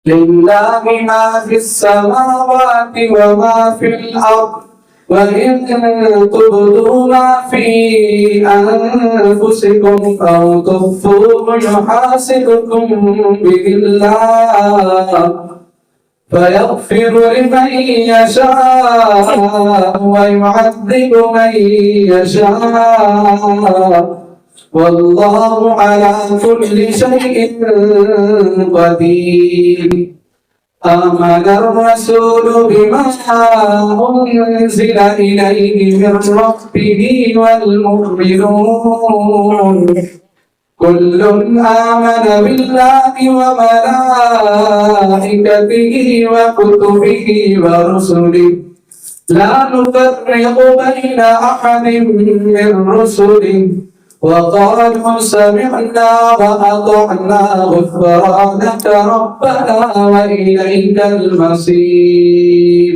لله ما في السماوات وما في الأرض وإن تبدوا ما في أنفسكم أو تخفوه يحاسبكم به الله فيغفر لمن يشاء ويعذب من يشاء والله على كل شيء قدير. آمن الرسول بما أنزل إليه من ربه والمؤمنون كل آمن بالله وملائكته وكتبه ورسله لا نفرق بين أحد من رسله وقالوا سمعنا وأطعنا غفرانك ربنا وإليك المصير.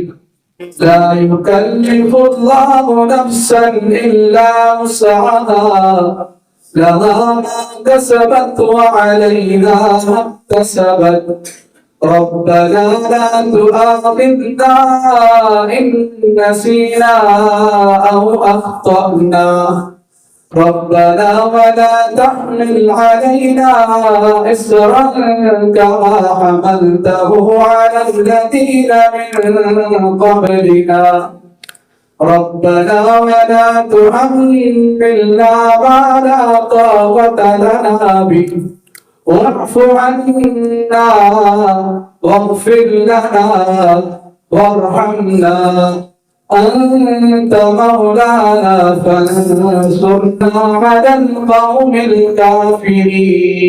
لا يكلف الله نفسا إلا وسعها لها ما كسبت وعليها ما اكتسبت ربنا لا تؤاخذنا إن نسينا أو أخطأنا ربنا ولا تحمل علينا إصرا كما حملته على الذين من قبلنا ربنا ولا تحملنا ما لا طاقة لنا به واعف عنا واغفر لنا وارحمنا أنت مولانا فانصرنا على القوم الكافرين.